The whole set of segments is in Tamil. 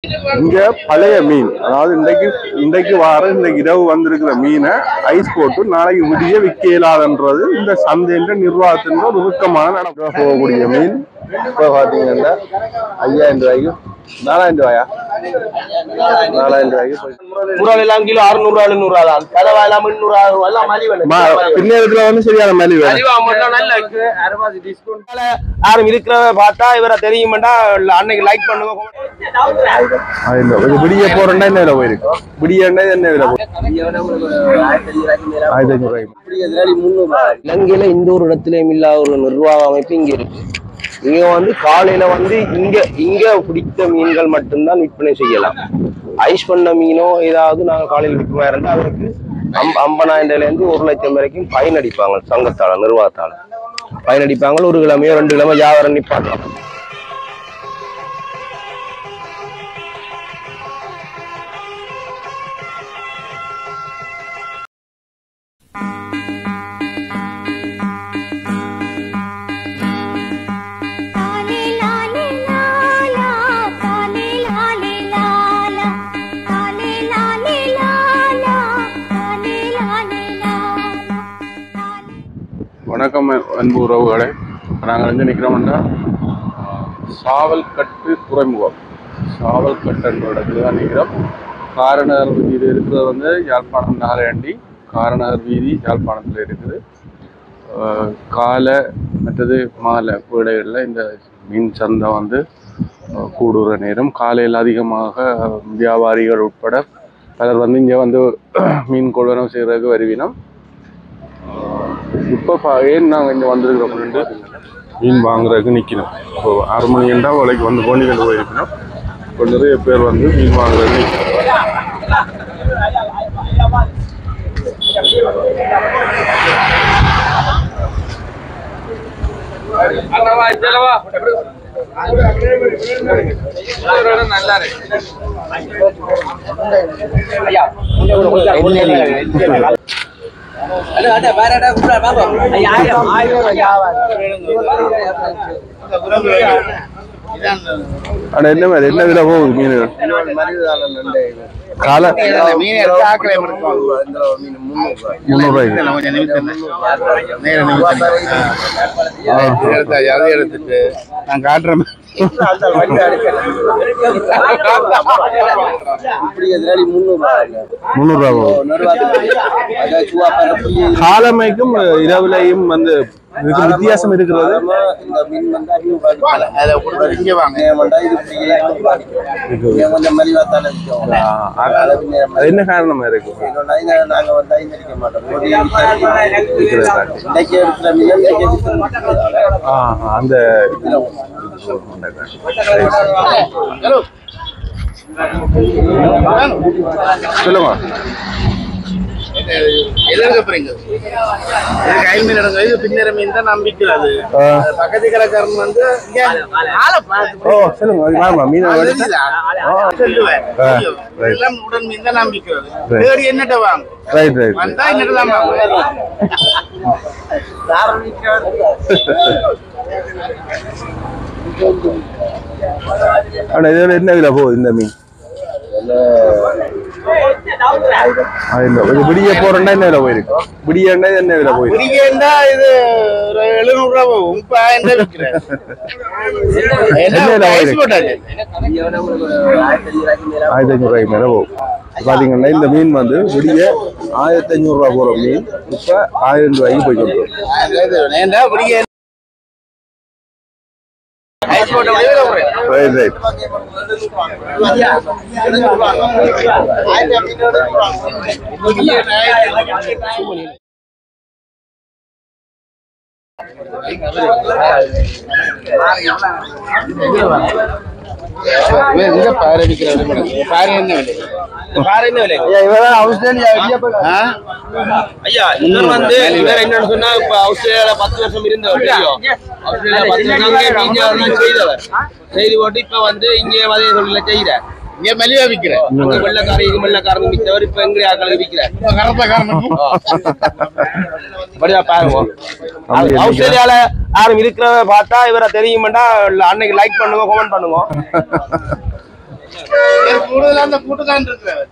இங்க பழைய மீன், அதாவது இன்றைக்கு வார இன்றைக்கு இரவு வந்திருக்கிற மீனை ஐஸ் போட்டு நாளைக்கு விடிய விற்க இயலாதுன்றது இந்த சந்தையின் நிர்வாகத்தின் ஒரு நுட்பமான நடக்க போகக்கூடிய மீன். இப்போ பார்த்தீங்கன்னா 5000 ரூபாய்க்கு 4000 ரூபாயா 4000 ரூபாய்க்கு எல்லாம் கிலோ 600 700 தான். கதவா எல்லாம் 300 எல்லாம் மலிவு. பின்னேரத்துல வந்து சரியான மலிவு நல்லா இருக்கு. டிஸ்கவுண்ட் யாரும் இருக்கிறத பார்த்தா இவரை தெரியுமாட்டா அன்னைக்கு லைக் பண்ணுவோம். விடிய போறேன்னா என்ன விலை போயிருக்கு? விடியன்னா என்ன விலை போயிருக்கு? 1500 ரூபாய்க்கு. இலங்கையில இந்த ஒரு இடத்துலயும் இல்லாத ஒரு நிர்வாக அமைப்பு இங்க இருக்கு. இங்க வந்து காலையில வந்து இங்க பிடித்த மீன்கள் மட்டும்தான் விற்பனை செய்யலாம். ஐஸ் பண்ண மீனோ ஏதாவது நாங்க காலையில் விற்பமா இருந்தா அவருக்கு 50,000 இருந்து 1 லட்சம் வரைக்கும் ஃபைன் அடிப்பாங்க. சங்கத்தால நிர்வாகத்தால ஃபைன் அடிப்பாங்க. 1 கிழமையோ 2 கிழமை வியாபாரம் நிப்பாங்க. வணக்கம் அன்பு உறவுகளே, நாங்கள் வந்து நிற்கிறோம்னா சாவல்கட்டு துறைமுகம். சாவல்கட்டு என்ற இடத்துல தான் நிற்கிறோம். காரநகர் வீதி இருக்கிறது வந்து யாழ்ப்பாணம் நாளையாண்டி காரநகர் வீதி யாழ்ப்பாணத்தில் இருக்குது. காலை மற்றது மாலை வீடுகளில் இந்த மீன் சந்தை வந்து கூடுற நேரம். காலையில் அதிகமாக வியாபாரிகள் உட்பட பலர் வந்து இங்கே வந்து மீன் கொள்வனம் செய்கிறதுக்கு வருவினோம். இப்போ ஏன் நாங்கள் இங்கே வந்துருக்கிறோம், மீன் வாங்குறதுக்கு நிற்கணும். இப்போ 6 மணி என்றால் வேலைக்கு வந்து கொண்டு போயிருக்கணும். இப்போ நிறைய பேர் வந்து மீன் வாங்குறதுக்கு நிற்கணும். ஆனா என்ன மாதிரி என்ன விலை போகுது மீன்கள்? காலை மீன் 300 ரூபாய்க்கு. எடுத்துட்டு நான் காட்டுறேன். காலமைக்கும் இரவுலையும் வந்து வித்தியாசம் இருக்கிறது. என்ன காரணமா இருக்கு? அந்த சொல்லுங்க. பின்னர மீன் தான் நம்பிக்கிறது. பக்கத்து கடைக்காரன் வந்து உடன் மீன் தான் நம்பிக்கிறது. என்னட்ட வாங்க வந்தா என்னதான் என்ன விலை போகுது இந்த மீன்? விடிய போறேன்னா என்ன விலை போயிருக்கு? விடியன்னா என்ன விலை போயிருக்கு? விடியண்டா இது 700 ரூபா போகும். 1500 ரூபாய்க்கு மேல போகும். பாத்தீங்கன்னா இந்த மீன் வந்து விடிய 1500 ரூபா போற மீன் இப்ப 1000 ரூபாய்க்கு போய் கொண்டு வரும். Right, right. செய்தி போட்டு இப்ப வந்து இங்கே மதிய தொழில செய்யற இங்க மலிவா விக்கிறேன். வெள்ளக்காரன் வித்தவர் இப்ப எங்க ஆக்களை விக்கிறேன். ஆஸ்திரேலியால யாரும் இருக்கிறத பார்த்தா இவரை தெரியுமாட்டா அன்னைக்கு லைக் பண்ணுங்க, கமெண்ட் பண்ணுங்க. கூடுதலா அந்த கூட்டுக்கான் இருக்கிறார்.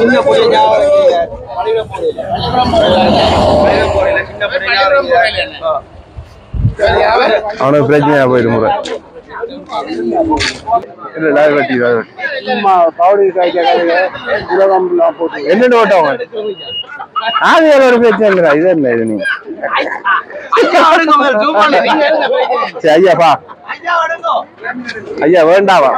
சின்ன பொடி அவனுக்கு பிரச்சனையா போயிடும் முறை என்னென்ன ஓட்டம் ஆவியால ஒரு பிரச்சனை இது என்ன இது நீங்க சரி ஐயாப்பா ஐயா வேண்டாவா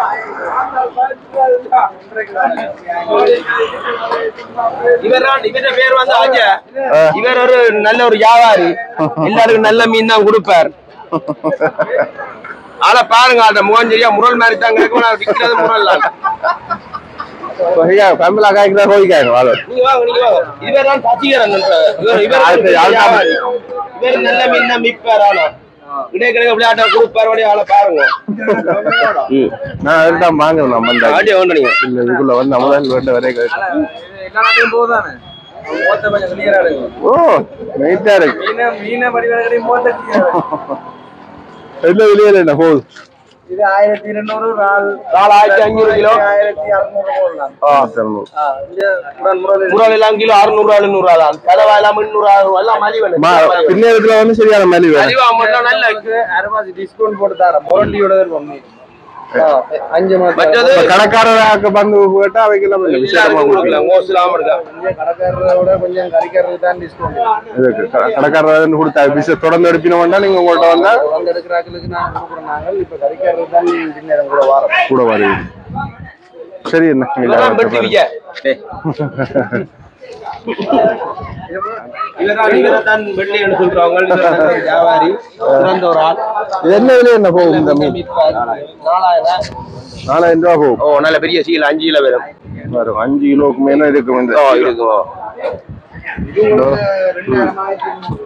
இவர் ஒரு நல்ல ஒரு வியாபாரி எல்லாருக்கும் நல்ல மீன் தான் கொடுப்பார் ஆனா பாருங்க அந்த முகஞ்சரியா முரல் மாதிரி தான் விற்கிறது முரல் கம்பலா காய்க்கிறா கோயிக்காங்க வாழ இவர் தான் சசிகரன் இவர் நல்ல மீன் தான் மிப்பார் ஆனா இடைக்கிடையே விளையாட்டா கொடுப்பாரு ஆளை பாருங்க நான் அதுதான் வாங்கணும் நம்ம இந்த ஆடியோ வேண்டீங்க இல்ல இதுக்குள்ள வந்து நம்மளால வேண்ட வரைய ஓ நைட்டா இருக்கு என்ன விலையில என்ன போகுது இது 1200 4500 கிலோ 1600 முரல் எல்லாம் கிலோ 600 700 தான் கதவா எல்லாம் 300 எல்லாம் மலி வேணும் பின்னேரத்துல வந்து சரியான மலி வேணும் மலிவா மட்டும் நல்ல அறுபது டிஸ்கவுண்ட் போட்டு தரேன் முரண்டியோட இருக்கும் 5 மற்றது கடைக்காரராக வந்து போட்டா அவைக்கெல்லாம் விசேஷமா கொடுக்கலாம் மோசலாம் இருக்கா கடைக்காரரோட கொஞ்சம் கறிக்காரருக்கு தான் டிஸ்கவுண்ட் இதுக்கு கடைக்காரர் கொடுத்தா பிசினஸ் தொடர்ந்து எடுப்பின வேண்டாம் நீங்க உங்கள்கிட்ட வந்தா தொடர்ந்து எடுக்கிறாங்களுக்கு நான் கொடுக்குறோம் நாங்கள் இப்ப கறிக்காரருக்கு தான் பின்னேரம் கூட வருது சரி என்ன இவர்தான் வெள்ளி என்று சொல்றாங்க வியாபாரி சிறந்த ஒரு ஆள் இது என்ன விலை என்ன போகும் இந்த மீன் 4000 ரூபா போகும் ஓ நல்ல பெரிய சீல் 5 கிலோ வரும் 5 கிலோக்கு மேல இருக்கும்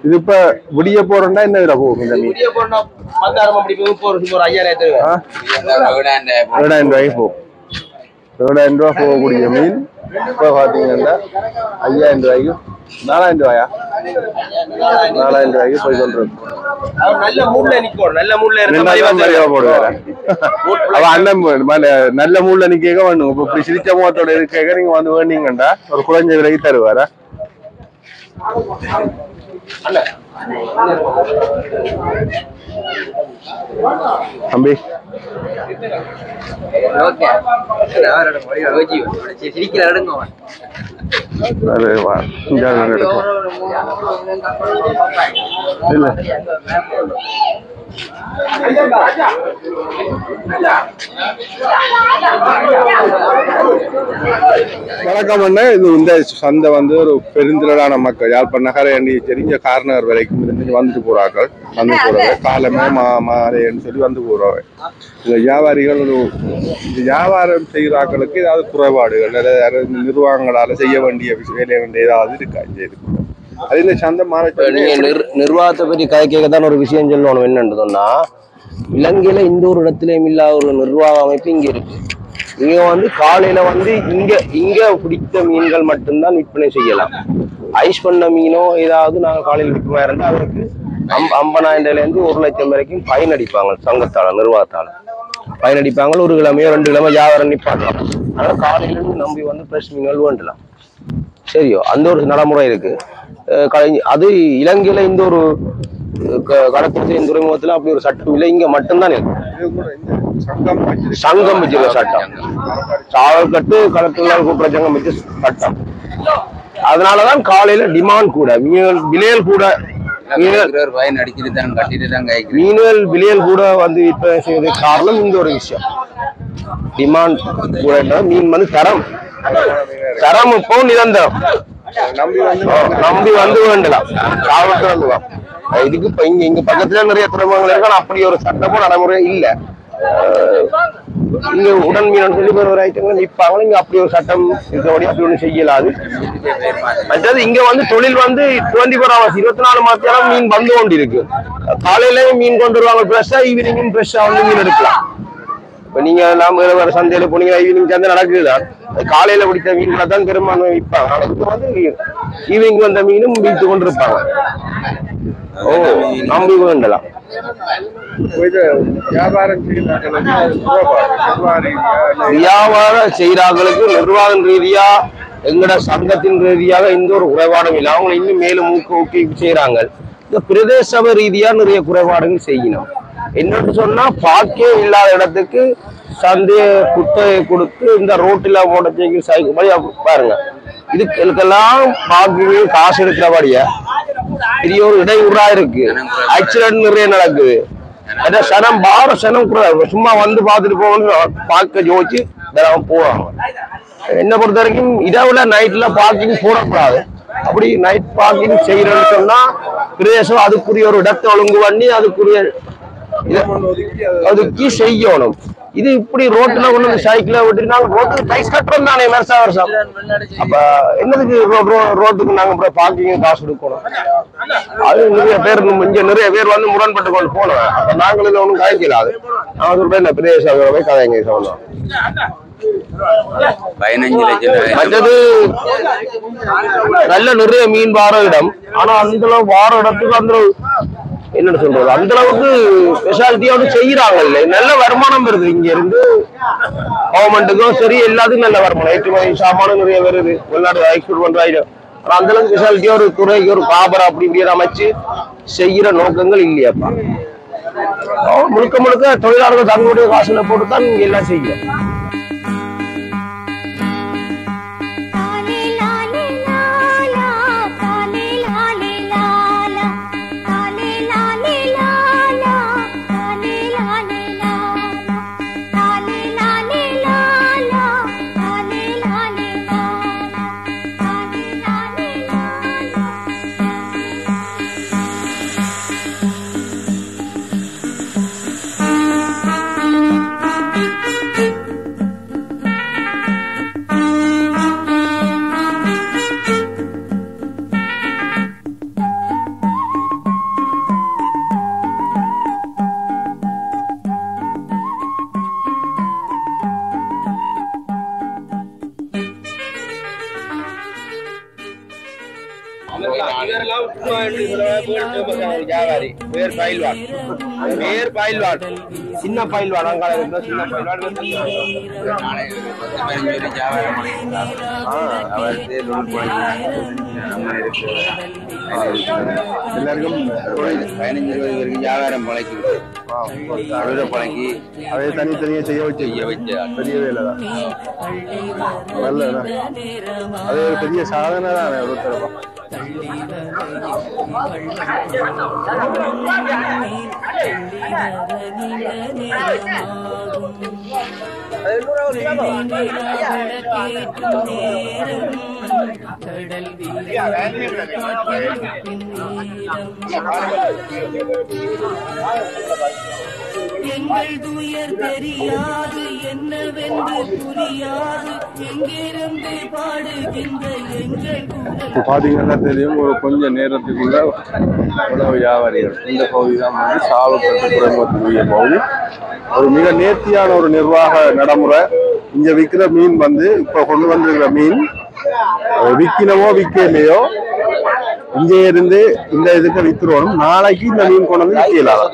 இது இப்ப விடிய போறோம்னா என்ன விலை போகும் இந்த மீன் விடிய போறோம்னா 10,000 அப்படி போகும் ஒரு 5000 ரூபாய்க்கு போகும் 7,000 ரூபா போகக்கூடிய மீன் இப்ப பாத்தீங்கன்னா 5,000 ரூபாய்க்கு 4,000 ரூபாயா 4,000 ரூபாய்க்கு போய் கொண்டிருக்கும் நல்ல மூட்ல நிக்கும் நல்ல மூட்ல போடுவாரு நல்ல மூட்ல நிக்க வேணும் இப்ப இப்படி சிரிச்ச முகத்தோட இருக்க நீங்க வந்து வேண்டீங்கண்டா ஒரு குறைஞ்ச விலைக்கு தருவாரா தம்பி இல்ல வணக்கம் அண்ணா இது இந்த சந்தை வந்து ஒரு பெருந்திரளான மக்கள் யாழ்ப்பாண நகர தெரிஞ்ச காரணர் வரைக்கும் வந்துட்டு போறார்கள் வந்து போறவங்க காலமே மாலைன்னு சொல்லி வந்து போறவங்க இந்த வியாபாரிகள் ஒரு வியாபாரம் செய்கிறார்களுக்கு ஏதாவது குறைபாடுகள் நிர்வாகங்களால செய்ய வேண்டிய வேலை ஏதாவது இருக்கா இது அது இந்த சந்தை நிர்வாகத்தை பற்றி கதை கேட்கத்தான் ஒரு விஷயம் சொல்லணும் என்னன்னு சொன்னா இலங்கையில இந்த ஒரு இடத்துலயும் இல்லாத ஒரு நிர்வாக அமைப்பு இங்க இருக்கு இங்க வந்து காலையில வந்து இங்க பிடித்த மீன்கள் மட்டும்தான் விற்பனை செய்யலாம் ஐஸ் பண்ண மீனோ ஏதாவது நாங்க காலையில் விற்பமா இருந்தா அதற்கு 50,000 இருந்து 1,00,000 வரைக்கும் ஃபைன் அடிப்பாங்க சங்கத்தால நிர்வாகத்தால ஃபைன் அடிப்பாங்க ஒரு கிழமையோ 2 கிழமை வியாபாரம் நிப்பாங்க ஆனா காலையில இருந்து நம்பி வந்து ஃப்ரெஷ் மீன்கள் வேண்டலாம் சரியோ அந்த ஒரு நடைமுறை இருக்கு அது இலங்கையில இந்த ஒரு கடற்கரை துறைமுகத்துல அப்படி ஒரு சட்டம் இல்லை இங்க மட்டும்தான் இருக்கு சங்கம் வச்சிருக்க சட்டம் சாவல்கட்டு கடற்கொள்ளால் கூப்பிட சங்கம் வச்சு சட்டம் அதனாலதான் காலையில டிமாண்ட் கூட விலையல் கூட மீன்கள் விலையல் கூட வந்து விற்பனை செய்வதற்கு காரணம் இந்த ஒரு விஷயம் டிமாண்ட் கூட மீன் வந்து தரம் இப்போ நிரந்தரம் நம்பி வந்து வேண்டலாம் சாவல்ட்டு வந்துலாம் இதுக்கு இப்ப இங்க பக்கத்துல நிறைய துறைமுகங்கள் இருக்கு அப்படி ஒரு சட்டமும் நடைமுறை இல்ல இங்க உடன் மீன் சொல்லி ஒரு ஐட்டங்கள் நிற்பாங்க இங்க அப்படி ஒரு சட்டம் இருக்கபடி அப்படி ஒண்ணு செய்யலாது மற்றது இங்க வந்து தொழில் வந்து 24 hours 24 மணி நேரம் மீன் வந்து கொண்டு இருக்கு காலையிலயும் மீன் கொண்டு வருவாங்க ஃப்ரெஷ்ஷா ஈவினிங்கும் ஃப்ரெஷ்ஷா வந்து மீன் எடுக்கலாம் இப்ப நீங்க நாம வேற சந்தையில போனீங்கன்னா ஈவினிங் சந்தை நடக்குதுதான் காலையில பிடித்த மீன்களை தான் பெரும்பான்மை விற்பாங்க வந்து ஈவினிங் வந்த மீனும் விற்று கொண்டு இருப்பாங்க ஓ நம்பி வேண்டலாம். வியாபாரம் செய்யறாங்களுக்கு நிர்வாகம் ரீதியா எங்கட சங்கத்தின் ரீதியாக எந்த ஒரு குறைபாடும் இல்லை. அவங்க இன்னும் மேலும் ஊக்கி செய்யறாங்க. இந்த பிரதேச சபை ரீதியா நிறைய குறைபாடுகள் செய்யணும். என்னன்னு சொன்னா பாக்கே இல்லாத இடத்துக்கு சந்தைய குத்தகை கொடுத்து இந்த ரோட்டில போட்ட சைக்கிள் பாருங்க, இதுக்கெல்லாம் பாக்கு காசு எடுக்கிறபடியா பெரிய ஒரு இடையூறா இருக்கு. ஆக்சிடென்ட் நிறைய நடக்குது. சனம் பார சனம் சும்மா வந்து பார்த்துட்டு போகணும் பார்க்க யோசிச்சு போவாங்க. என்ன பொறுத்த வரைக்கும் இரவுல நைட்ல பார்க்கிங் போடக்கூடாது. அப்படி நைட் பார்க்கிங் செய்யறேன்னு சொன்னா பிரதேசம் அதுக்குரிய ஒரு இடத்தை ஒழுங்கு பண்ணி அதுக்குரிய ஒதுக்கி செய்யணும். இது இப்படி ரோட்ல கொண்டு சைக்கிள விட்டுனாலும் ரோட்டுக்கு டைஸ் கட்டுறோம் தானே வருஷம். அப்ப என்னதுக்கு ரோட்டுக்கு நாங்க பார்க்கிங் காசு கொடுக்கணும்? அது நிறைய பேர் இங்க நிறைய பேர் வந்து முரண்பட்டு கொண்டு போனோம். அப்ப நாங்களும் ஒன்றும் காய்க்கலாது. நான் சொல்றேன் பிரதேச சபை கதைங்க சொல்லணும். 15 லட்சம். மற்றது நல்ல நிறைய மீன் வார இடம். ஆனா அந்த அளவு வார இடத்துக்கு அந்த என்னன்னு சொல்றது அந்த அளவுக்கு ஸ்பெஷாலிட்டியோட செய்யறாங்க. இல்லை நல்ல வருமானம் வருது. இங்க இருந்து கவர்மெண்ட்டுக்கும் சரி எல்லாத்துக்கும் நல்ல வருமானம். ஏற்றுமதி சாமானும் நிறைய வருது. வெளிநாடு எக்ஸ்போர்ட் பண்றாங்க. ஆனா அந்த அளவுக்கு ஸ்பெஷாலிட்டியா ஒரு துறைக்கு ஒரு காபர் அப்படி இப்படி அமைச்சு செய்யற நோக்கங்கள் இல்லையாப்பா. முழுக்க முழுக்க தொழிலாளர்கள் தங்களுடைய காசுல போட்டுதான் இங்க எல்லாம் செய்யும். சின்ன பயில்வான் எல்லாருக்கும் 15-20 பேருக்கு வியாபாரம் பழக்கி பழக்கி அதை தனித்தனியா செய்ய வச்சு பெரிய வேலை தான். நல்ல அது ஒரு பெரிய சாதனை தான். ஒருத்தரப்பா எங்கள் துயர் தெரியாது என்னவென்று புரியாது எங்கிருந்து பாடுகின்ற எங்கள் பாத்தீங்கன்னா தெரியும். ஒரு கொஞ்ச நேரத்துக்குள்ள உணவு வியாபாரிகள் இந்த பகுதி தான் வந்து சாவல்பட்டு துறைமுகத்துக்குரிய பகுதி. ஒரு மிக நேர்த்தியான ஒரு நிர்வாக நடைமுறை. இங்க விற்கிற மீன் வந்து இப்ப கொண்டு வந்திருக்கிற மீன் விற்கணுமோ விற்கலையோ இங்க இருந்து இந்த இதுக்கு வித்துருவோம். நாளைக்கு இந்த மீன் கொண்டு வந்து விற்கலாம்.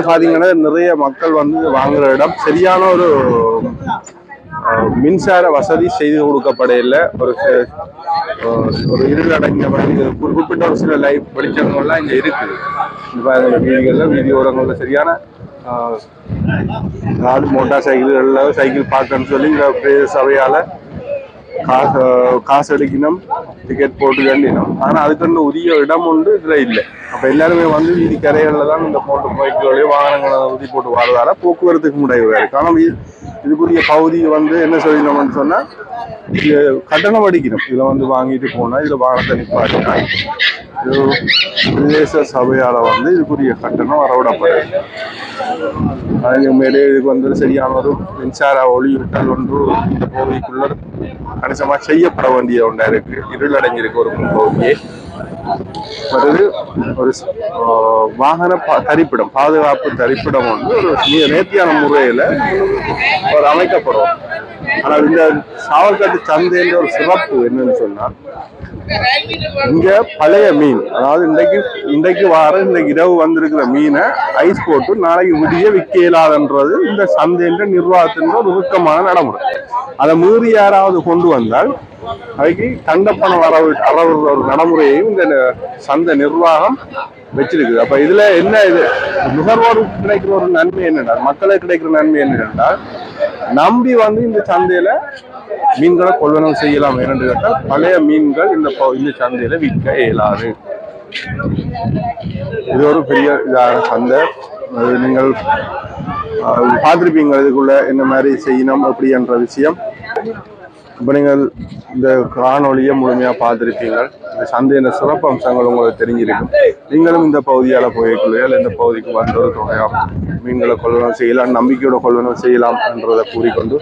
பாத்தீங்கன்னா நிறைய மக்கள் வந்து வாங்குற இடம். சரியான ஒரு மின்சார வசதி செய்து கொடுக்கப்படையில ஒரு இருளடங்கிய குறிப்பிட்ட ஒரு சில லைட் வெளிச்சங்கள்லாம் இங்க இருக்குது. வீதிகள்ல வீதியோரங்கள்ல சரியான மோட்டார் சைக்கிள்கள்ல சைக்கிள் பார்க்கன்னு சொல்லி இந்த பிரதேச சபையால காசு எடுக்கணும், டிக்கெட் போட்டு கண்டினோம். ஆனா அதுக்கு உரிய இடம் ஒன்று இதுல இல்லை. அப்ப எல்லாருமே வந்து வீதி கரைகள்ல தான் இந்த போட்டு பைக்குகளே வாகனங்களை ஊதி போட்டு வாழ்வார போக்குவரத்துக்கு முடிவு இருக்கு. ஆனா இதுக்குரிய பகுதி வந்து என்ன சொல்லணும்னு சொன்னா கட்டணம் அடிக்கணும். இதுல வந்து வாங்கிட்டு போனா இதுல வாகனத்தை நிப்பாட்டினா இது பிரதேச சபையால வந்து இதுக்குரிய கட்டணம் வரவிடப்படுது. அதுக்கு மேலே இதுக்கு வந்து சரியான ஒரு மின்சார ஒளியூட்டல் ஒன்று இந்த பகுதிக்குள்ள கணிசமா செய்யப்பட வேண்டிய ஒன்றா இருக்கு. இருளடைஞ்சிருக்கு ஒரு பகுதியே. மற்றது ஒரு வாகன தரிப்பிடம், பாதுகாப்பு தரிப்பிடம் வந்து ஒரு நேர்த்தியான முறையில ஒரு அமைக்கப்படும். ஆனால் இந்த சாவல்காட்டு சந்தைன்ற ஒரு சிறப்பு என்னன்னு சொன்னா இங்க பழைய மீன், அதாவது இன்றைக்கு இரவு வந்திருக்கிற மீனை ஐஸ் போட்டு நாளைக்கு விடிய விற்க இயலாதுன்றது இந்த சந்தைன்ற நிர்வாகத்தின் ஒரு நுணுக்கமான நடைமுறை. அதை மீறி யாராவது கொண்டு வந்தால் அதுக்கு தண்டப்பணம் அறவுற ஒரு நடைமுறையையும் இந்த சந்தை நிர்வாகம் வச்சிருக்குது. அப்ப இதுல என்ன, இது நுகர்வோருக்கு கிடைக்கிற ஒரு நன்மை என்னென்றால், மக்களுக்கு கிடைக்கிற நன்மை என்னென்றால், நம்பி இந்த சந்தையில மீன்களை கொள்வனம் செய்யலாம். என்று கேட்டால் பழைய மீன்கள் இந்த சந்தையில விற்க இயலாது. இது ஒரு பெரிய இதான சந்தை. நீங்கள் பார்த்திருப்பீங்க இதுக்குள்ள என்ன மாதிரி செய்யணும் அப்படி என்ற விஷயம். இப்போ நீங்கள் இந்த காணொலியை முழுமையாக பார்த்துருப்பீங்க. இந்த சந்தையின் சிறப்பு அம்சங்கள் உங்களுக்கு தெரிஞ்சிருக்கும். நீங்களும் இந்த பகுதியால் போய்க்குள்ளையால் இந்த பகுதிக்கு வந்த ஒரு தொகையாக மீன்களை கொள்வனம் செய்யலாம், நம்பிக்கையோட கொள்வனம் செய்யலாம் என்றதை கூறிக்கொண்டு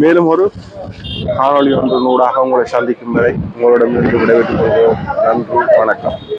மேலும் ஒரு காணொலி ஒன்று நூடாக உங்களை சந்திக்கும் வரை உங்களிடமிருந்து விடைபெற்றுக் கொள்வோம். நன்றி, வணக்கம்.